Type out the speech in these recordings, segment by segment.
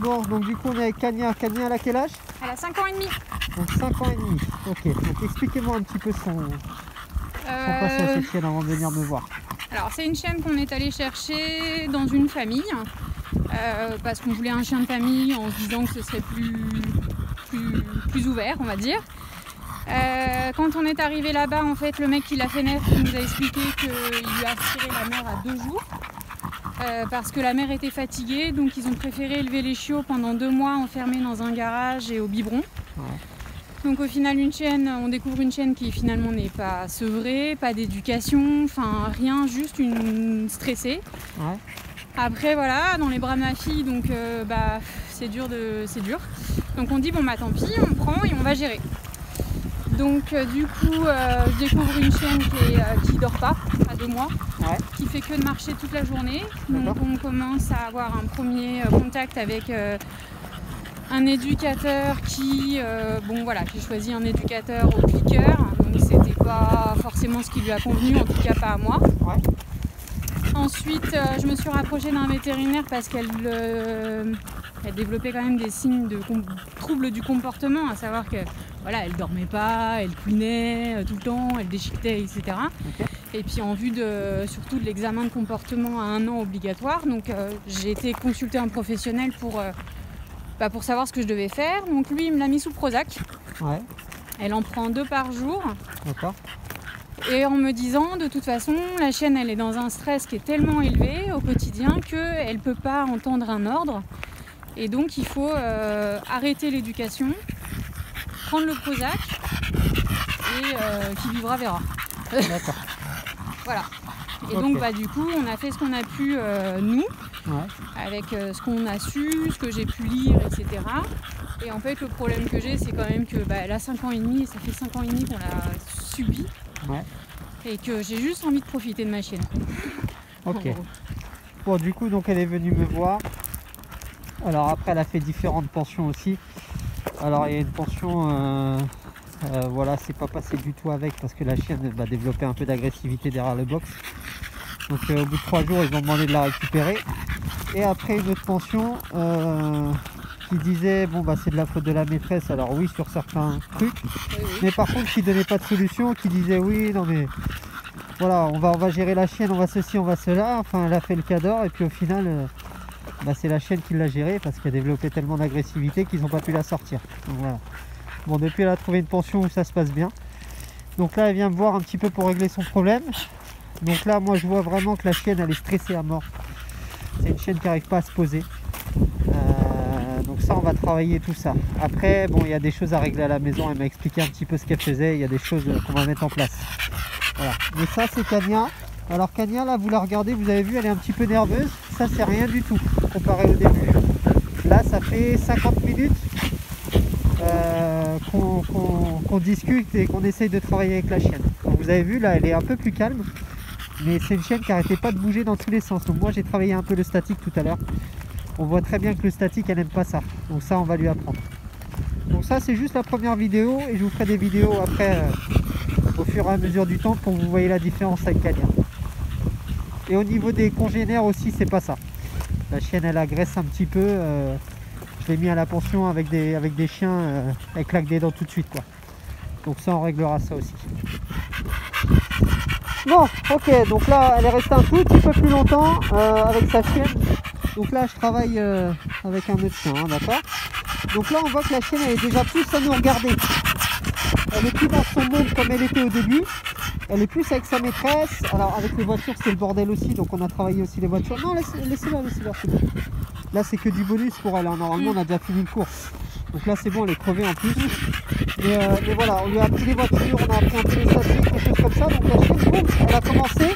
Bon, donc du coup on est avec Kania. Kania, elle a quel âge? Elle a 5 ans et demi. Donc 5 ans et demi. Ok, donc expliquez-moi un petit peu son passé à cette chienne avant de venir me voir. Alors c'est une chienne qu'on est allé chercher dans une famille parce qu'on voulait un chien de famille en se disant que ce serait plus ouvert, on va dire. Quand on est arrivé là-bas, en fait, le mec qui l'a fait naître nous a expliqué qu'il lui a retiré la mère à 2 jours parce que la mère était fatiguée, donc ils ont préféré élever les chiots pendant 2 mois enfermés dans un garage et au biberon. Ouais. Donc au final, on découvre une chienne qui finalement n'est pas sevrée, pas d'éducation, enfin rien, juste une stressée. Ouais. Après voilà, dans les bras de ma fille, donc c'est dur. Donc on dit bon bah tant pis, on prend et on va gérer. Donc du coup, je découvre une chienne qui dort pas à 2 mois, Ouais. qui fait que de marcher toute la journée. Donc D'accord. on commence à avoir un premier contact avec un éducateur qui choisit un éducateur au clicker. Donc c'était pas forcément ce qui lui a convenu, en tout cas pas à moi. Ouais. Ensuite, je me suis rapprochée d'un vétérinaire parce qu'elle développait quand même des signes de troubles du comportement, à savoir que voilà, elle dormait pas, elle couinait tout le temps, elle déchiquetait, etc. Okay. Et puis en vue surtout de l'examen de comportement à 1 an obligatoire, donc j'ai été consulter un professionnel pour savoir ce que je devais faire. Donc lui, il me l'a mis sous Prozac. Ouais. Elle en prend 2 par jour. D'accord. Et en me disant, de toute façon, la chienne, elle est dans un stress qui est tellement élevé au quotidien qu'elle ne peut pas entendre un ordre. Et donc, il faut arrêter l'éducation, prendre le Prozac et qui vivra verra. D'accord. Voilà. Et Okay. donc, du coup, on a fait ce qu'on a pu, nous, Ouais. avec ce qu'on a su, ce que j'ai pu lire, etc. Et en fait, le problème que j'ai, c'est quand même que elle a 5 ans et demi, et ça fait 5 ans et demi qu'on l'a subi. Ouais. Et que j'ai juste envie de profiter de ma chienne. Ok. Bon, du coup, donc elle est venue me voir. Alors après, elle a fait différentes pensions aussi. Alors il y a une pension, voilà, c'est pas passé du tout avec parce que la chienne va développer un peu d'agressivité derrière le box. Donc au bout de 3 jours, ils ont demandé de la récupérer. Et après une autre pension qui disait bon c'est de la faute de la maîtresse. Alors oui, sur certains trucs, Oui. mais par contre qui donnait pas de solution, qui disait oui, non mais voilà, on va gérer la chienne, on va ceci, on va cela. Enfin, elle a fait le cadre et puis au final, c'est la chienne qui l'a gérée parce qu'elle développait tellement d'agressivité qu'ils n'ont pas pu la sortir. Donc voilà. Bon, depuis elle a trouvé une pension où ça se passe bien. Donc là, elle vient me voir un petit peu pour régler son problème. Donc là, moi je vois vraiment que la chienne elle est stressée à mort. C'est une chienne qui n'arrive pas à se poser. Donc ça, on va travailler tout ça. Après, bon, il y a des choses à régler à la maison. Elle m'a expliqué un petit peu ce qu'elle faisait. Il y a des choses qu'on va mettre en place. Voilà. Mais ça, c'est Kania. Alors Kania, là, vous la regardez, vous avez vu, elle est un petit peu nerveuse. Ça, c'est rien du tout comparé au début. Là, ça fait 50 minutes qu'on discute et qu'on essaye de travailler avec la chienne. Donc, vous avez vu, là, elle est un peu plus calme. Mais c'est une chienne qui n'arrêtait pas de bouger dans tous les sens. Donc moi, j'ai travaillé un peu le statique tout à l'heure. On voit très bien que le statique, elle n'aime pas ça. Donc ça, on va lui apprendre. Donc ça, c'est juste la première vidéo. Et je vous ferai des vidéos après, au fur et à mesure du temps, pour que vous voyez la différence avec Kania. Et au niveau des congénères aussi, c'est pas ça. La chienne, elle agresse un petit peu. Je l'ai mis à la pension avec des chiens. Elle claque des dents tout de suite, quoi. Donc ça, on réglera ça aussi. Bon, ok. Donc là, elle est restée un tout petit peu plus longtemps avec sa chienne. Donc là, je travaille avec un autre chien, hein, d'accord. Donc là, on voit que la chienne, elle est déjà plus à nous regarder. Elle est plus dans son monde comme elle était au début. Elle est plus avec sa maîtresse. Alors, avec les voitures, c'est le bordel aussi. Donc, on a travaillé aussi les voitures. Non, laissez-la, c'est bon. Là, c'est que du bonus pour elle. Hein. Normalement, on a déjà fini le cours. Donc là, c'est bon, elle est crevée en plus. Mais voilà, on lui a appris les voitures, on a appris un peu les statiques, des choses comme ça. Donc la chienne, boum, elle a commencé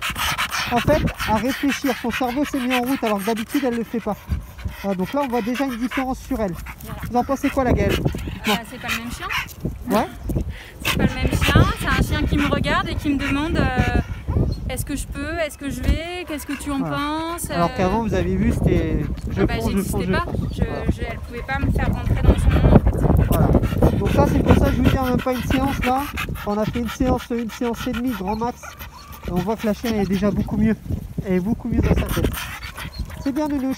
en fait à réfléchir. Son cerveau s'est mis en route alors que d'habitude, elle ne le fait pas. Voilà, donc là, on voit déjà une différence sur elle. Voilà. Vous en pensez quoi, la Gaëlle? C'est pas le même chien. Ouais. C'est pas le même chien. C'est un chien qui me regarde et qui me demande est-ce que je peux, est-ce que je vais, qu'est-ce que tu en penses. Alors qu'avant, vous avez vu, c'était j'existais pas. Elle pouvait pas me faire rentrer dans son monde en fait. Voilà. Donc ça, c'est pour ça que je vous dis, même pas une séance là. On a fait une séance et demie, grand max. Et on voit que la chienne elle est déjà beaucoup mieux. Elle est beaucoup mieux dans sa tête. C'est bien, Nounouche.